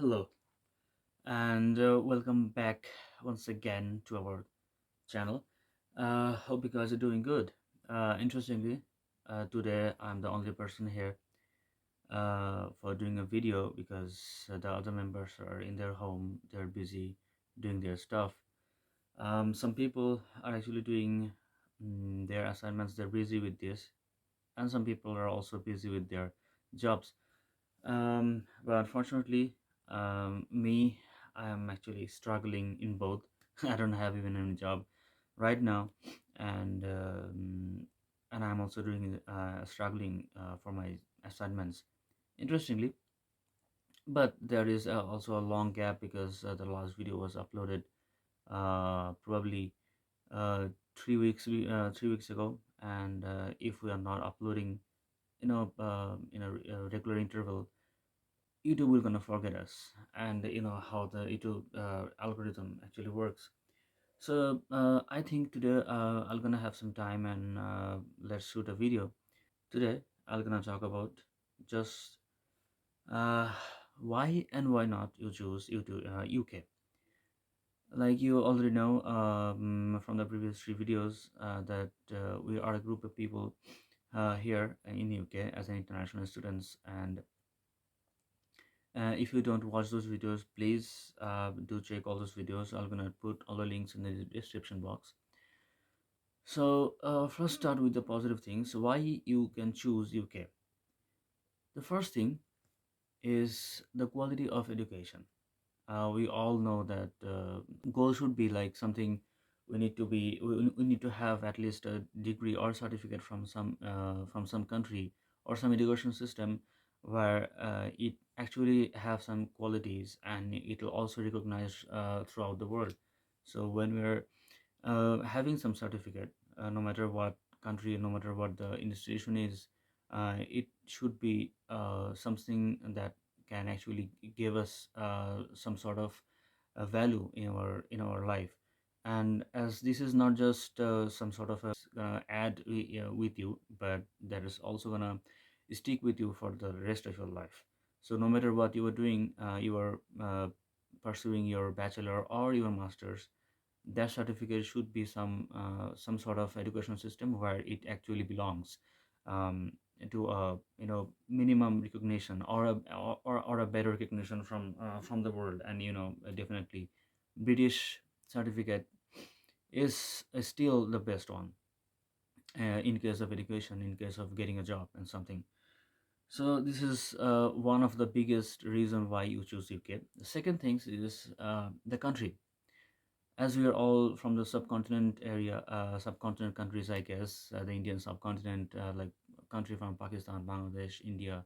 Hello, and welcome back once again to our channel. Hope you guys are doing good. Interestingly, today I'm the only person here for doing a video because the other members are in their home, they're busy doing their stuff. Some people are actually doing their assignments, they're busy with this, and some people are also busy with their jobs. But unfortunately, me, I am actually struggling in both. I don't have even any job right now, and I'm also doing struggling for my assignments. Interestingly, but there is also a long gap because the last video was uploaded probably 3 weeks ago, and if we are not uploading, in a regular interval, YouTube will gonna forget us, and you know how the YouTube algorithm actually works. So I think today I'm gonna have some time and let's shoot a video. Today I'm gonna talk about just uh, why and why not you choose YouTube UK. Like you already know from the previous three videos that we are a group of people here in UK as an international students, and if you don't watch those videos, please do check all those videos. I'm gonna put all the links in the description box. So first start with the positive things. Why you can choose UK? The first thing is the quality of education. We all know that goal should be like something we need to have at least a degree or certificate from some country or some education system where it actually have some qualities and it will also recognize throughout the world. So when we're having some certificate, no matter what country, no matter what the institution is, it should be something that can actually give us some sort of value in our life. And as this is not just some sort of a with you, but that is also gonna stick with you for the rest of your life. So no matter what you are doing, you are pursuing your bachelor or your masters, that certificate should be some sort of education system where it actually belongs, um, to a minimum recognition or or a better recognition from the world. And definitely British certificate is still the best one in case of education, in case of getting a job and something. So this is one of the biggest reason why you choose UK. The second thing is the country. As we are all from the subcontinent area, subcontinent countries, I guess, the Indian subcontinent, like country from Pakistan, Bangladesh, India,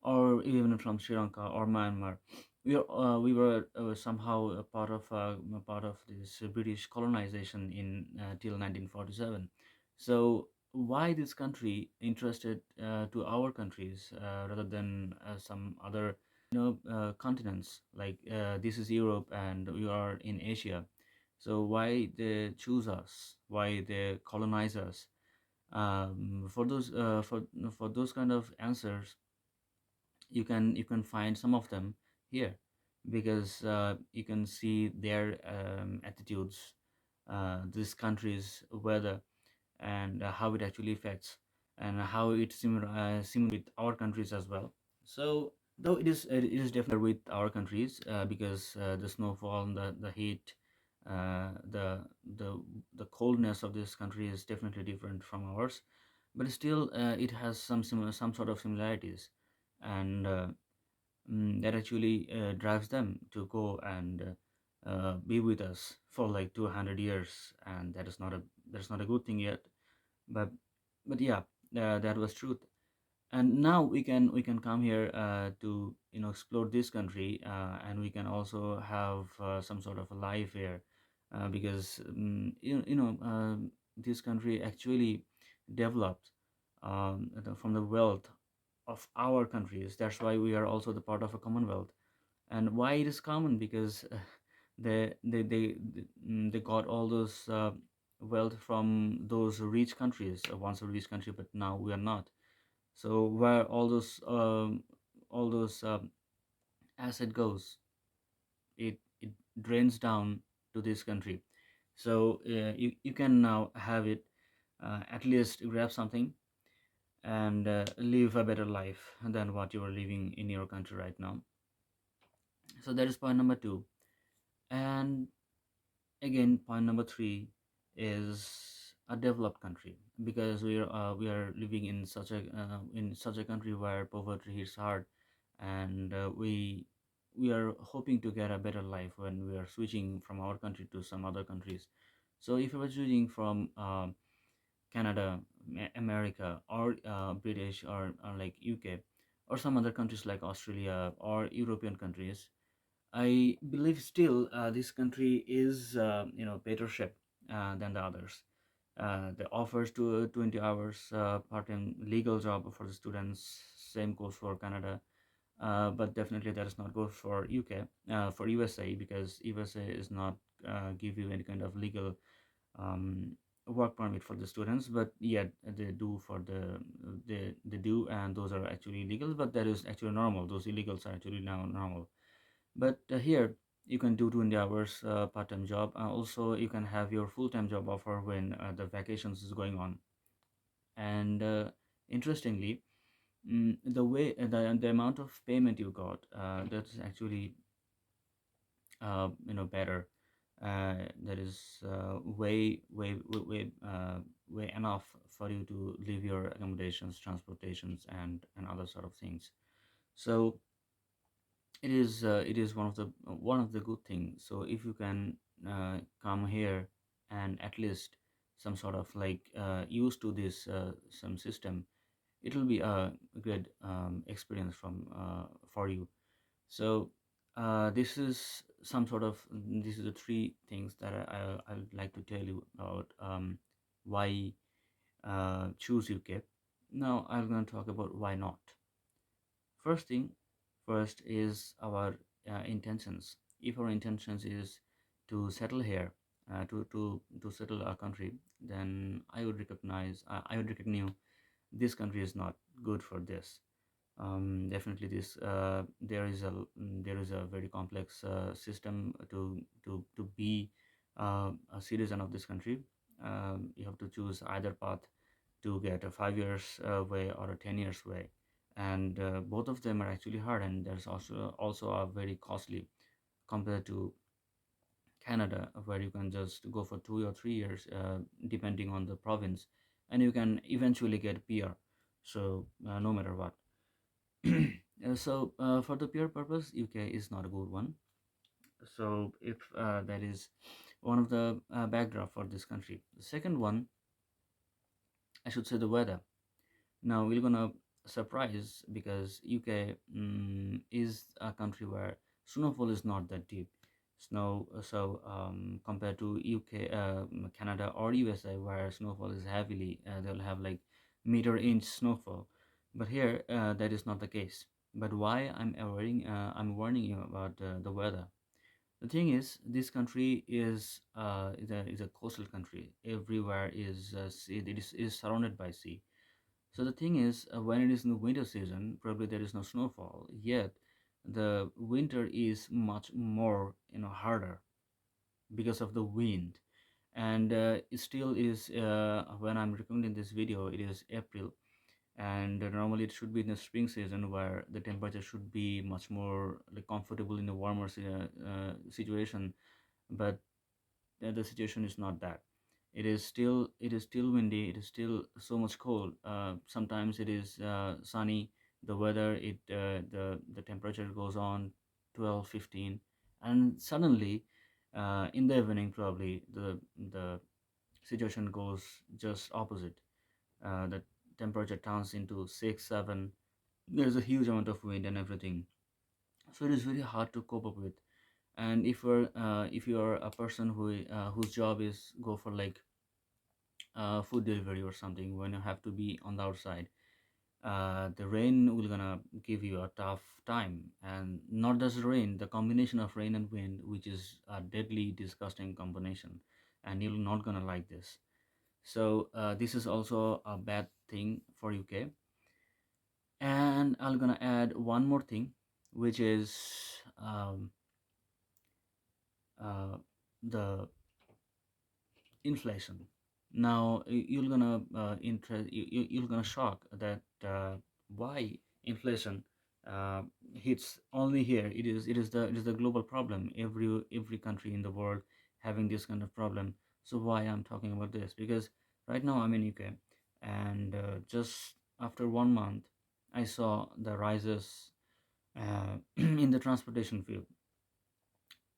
or even from Sri Lanka or Myanmar, we were somehow a part of this British colonization in till 1947. So why this country interested to our countries rather than some other continents, like this is Europe and we are in Asia. So why they choose us, why they colonize us? For those for those kind of answers, you can find some of them here, because you can see their attitudes, this country's weather, and how it actually affects, and how it's similar with our countries as well. So though it is definitely with our countries, because the snowfall and the heat, uh, the the the coldness of this country is definitely different from ours, but still it has some sort of similarities, and that actually drives them to go and be with us for like 200 years, and that's not a good thing yet. But but yeah, that was truth. And now we can come here to explore this country, and we can also have some sort of a life here, because this country actually developed from the wealth of our countries. That's why we are also the part of a commonwealth. And why it is common? Because they got all those wealth from those rich countries, once a rich country, but now we are not. So where all those as it goes, it drains down to this country. So you can now have it, at least grab something and live a better life than what you are living in your country right now. So that is point number two. And again, point number three is a developed country, because we are living in such a country where poverty hits hard, and we are hoping to get a better life when we are switching from our country to some other countries. So if you were switching from Canada, America, or British, or like UK, or some other countries like Australia or European countries, I believe still this country is better shape than the others. The offers to 20 hours part-time legal job for the students. Same goes for Canada, but definitely that is not good for UK, for USA, because USA is not give you any kind of legal um, work permit for the students, but yet they do for they do, and those are actually illegal. But that is actually normal. Those illegals are actually now normal. But here you can do 20 hours part-time job. Also, you can have your full-time job offer when the vacations is going on. And interestingly, the way the amount of payment you got, that's actually better. That is way enough for you to live your accommodations, transportations, and other sort of things. So it is one of the good things. So if you can come here and at least some sort of like used to this some system, it will be a good experience for you. So this is some sort of these are the three things that I would like to tell you about why choose UK. Now I'm going to talk about why not. First thing first is our intentions. If our intentions is to settle here, to settle our country, then I would recognize this country is not good for this. Definitely this there is a very complex system to be a citizen of this country. You have to choose either path to get a 5 years way or a 10 years way, and both of them are actually hard, and there's also a very costly compared to Canada, where you can just go for 2 or 3 years depending on the province, and you can eventually get PR. So no matter what. So for the PR purpose, UK is not a good one. So if that is one of the backdrop for this country. The second one, I should say, the weather. Now we're gonna surprise, because UK is a country where snowfall is not that deep. Compared to UK, Canada, or USA, where snowfall is heavily, they'll have like meter-inch snowfall. But here, that is not the case. But why I'm warning you about the weather. The thing is, this country is a coastal country. Everywhere is sea. It is surrounded by sea. So the thing is, when it is in the winter season, probably there is no snowfall. Yet, the winter is much more harder because of the wind. And it still is when I'm recording this video, it is April, and normally it should be in the spring season where the temperature should be much more like comfortable in a warmer situation. But the situation is not that. It is still windy. It is still so much cold. Sometimes it is sunny. The weather it the temperature goes on 12, 15, and suddenly in the evening probably the situation goes just opposite. The temperature turns into 6, 7. There's a huge amount of wind and everything, so it is very hard to cope up with. And if you're a person whose job is go for like food delivery or something, when you have to be on the outside, the rain will gonna give you a tough time. And not just rain, the combination of rain and wind, which is a deadly disgusting combination, and you're not gonna like this. So this is also a bad thing for UK. And I'm gonna add one more thing, which is uh, the inflation. Now you're gonna you're gonna shock that why inflation uh, hits only here. It is the global problem. Every country in the world having this kind of problem. So why I'm talking about this? Because right now I'm in UK, and just after 1 month, I saw the rises in the transportation field.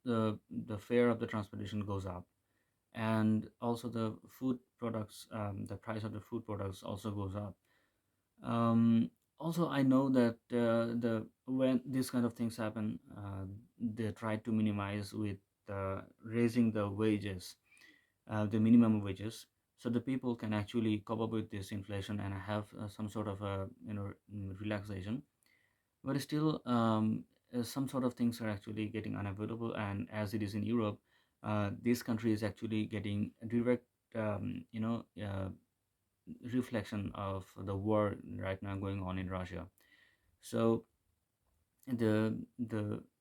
The fare of the transportation goes up, and also the food products, the price of the food products also goes up. Also, I know that the when these kind of things happen, they try to minimize with raising the wages, the minimum wages, so the people can actually cope up with this inflation and have some sort of a relaxation. But still, some sort of things are actually getting unavoidable, and as it is in Europe, this country is actually getting a direct reflection of the war right now going on in Russia. So the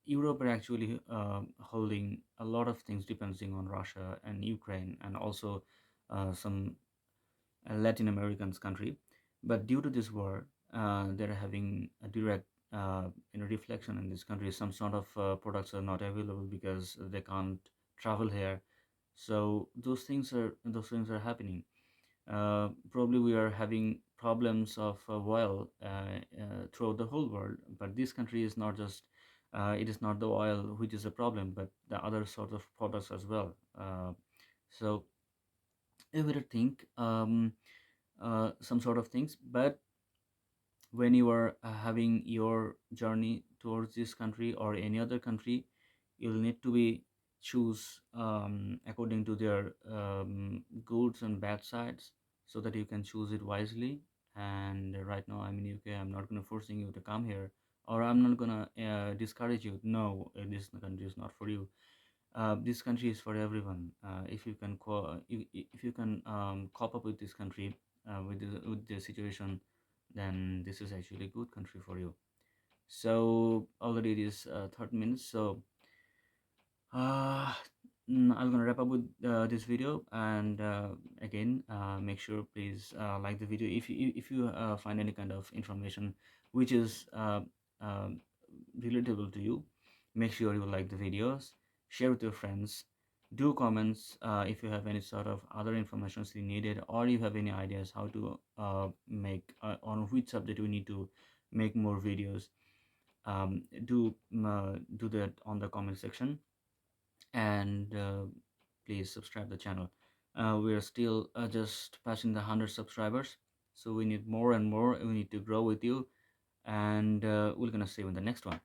Europe are actually holding a lot of things depending on Russia and Ukraine, and also some Latin Americans country. But due to this war, they're having a direct reflection in this country. Some sort of products are not available because they can't travel here. So those things are happening. Probably we are having problems of oil throughout the whole world, but this country is not just it is not the oil which is a problem, but the other sort of products as well. So you better think some sort of things. But when you are having your journey towards this country or any other country, you'll need to be choose according to their goods and bad sides, so that you can choose it wisely. And right now I'm in UK. I'm not going to forcing you to come here, or I'm not going to discourage you. No, this country is not for you. This country is for everyone. If you can if you can cope up with this country, with the situation, then this is actually a good country for you. So already it is 30 minutes. So uh, I'm gonna wrap up with this video. And again, make sure please like the video if you find any kind of information which is um relatable to you. Make sure you like the videos, share with your friends, do comments if you have any sort of other information you needed, or you have any ideas how to make on which subject we need to make more videos. Do that on the comment section. And please subscribe the channel. We are still just passing the 100 subscribers, so we need more and more. We need to grow with you, and we're gonna see you in the next one.